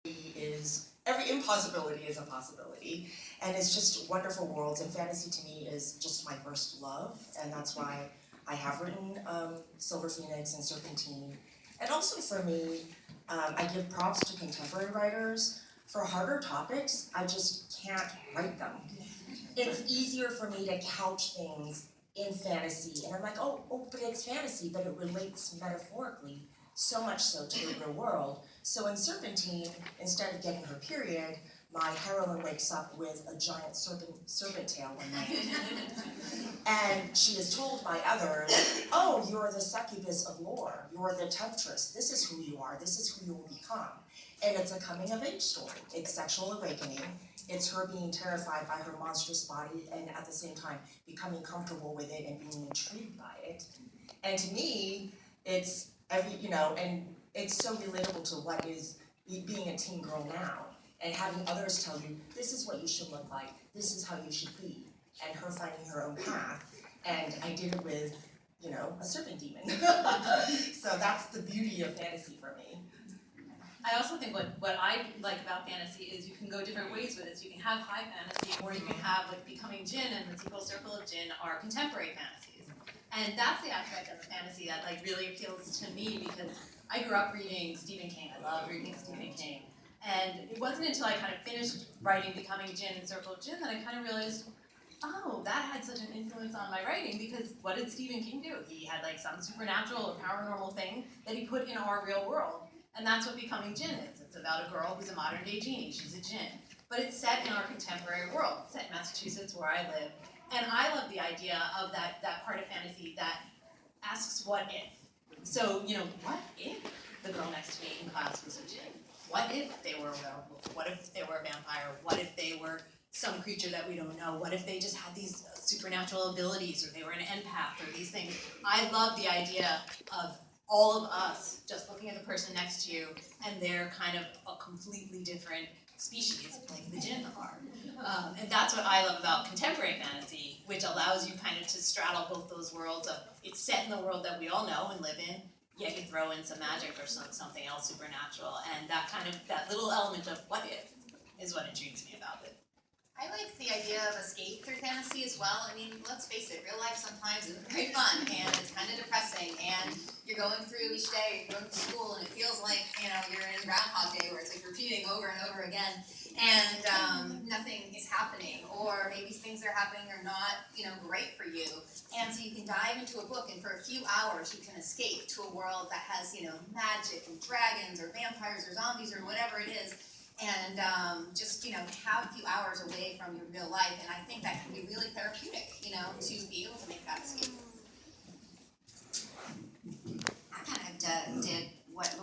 is, every impossibility is a possibility, and it's just wonderful worlds, and fantasy to me is just my first love, and that's why I have written Silver Phoenix and Serpentine. And also for me, I give props to contemporary writers. For harder topics, I just can't write them. It's easier for me to couch things in fantasy, and I'm like, oh, but it's fantasy, but it relates metaphorically, so much so to the real world. So in Serpentine, instead of getting her period, my heroine wakes up with a giant serpent tail one night. And she is told by others, oh, you're the succubus of lore, you're the temptress, this is who you are, this is who you will become. And it's a coming of age story. It's sexual awakening. It's her being terrified by her monstrous body and at the same time becoming comfortable with it and being intrigued by it. And to me, it's and it's so relatable to what is being a teen girl now and having others tell you, this is what you should look like, this is how you should be, and her finding her own path. And I did it with, a serpent demon. So that's the beauty of fantasy for me. I also think what I like about fantasy is you can go different ways with it. So you can have high fantasy, or you can have like Becoming Jinn and the sequel Circle of Jinn are contemporary fantasies. And that's the aspect of the fantasy that like really appeals to me, because I grew up reading Stephen King. I love reading Stephen King. And it wasn't until I kind of finished writing Becoming Jinn and Circle of Jinn that I kind of realized, oh, that had such an influence on my writing, because what did Stephen King do? He had like some supernatural or paranormal thing that he put in our real world. And that's what Becoming Jinn is. It's about a girl who's a modern day genie. She's a djinn. But it's set in our contemporary world. It's set in Massachusetts, where I live. And I love the idea of that part of fantasy that asks what if. So, what if the girl next to me in class was a djinn? What if they were a werewolf? What if they were a vampire? What if they were some creature that we don't know? What if they just had these supernatural abilities, or they were an empath, or these things? I love the idea of all of us just looking at the person next to you, and they're kind of a completely different species, like the djinn are. And that's what I love about contemporary fantasy, which allows you kind of to straddle both those worlds of, it's set in the world that we all know and live in, yet you throw in some magic or something else supernatural, and that little element of what if is what intrigues me about it. I like the idea of escape through fantasy as well. I mean, let's face it, real life sometimes isn't very fun, and it's kind of depressing, and you're going through each day, you're going to school, and it feels like, you're in Groundhog Day, where it's like repeating over and over again, and nothing is happening, or maybe things that are happening are not, great for you. And so you can dive into a book, and for a few hours you can escape to a world that has, magic and dragons or vampires or zombies or whatever it is, and just, have a few hours away from your real life. And I think that can be really therapeutic, to be able to make that escape. I kind of did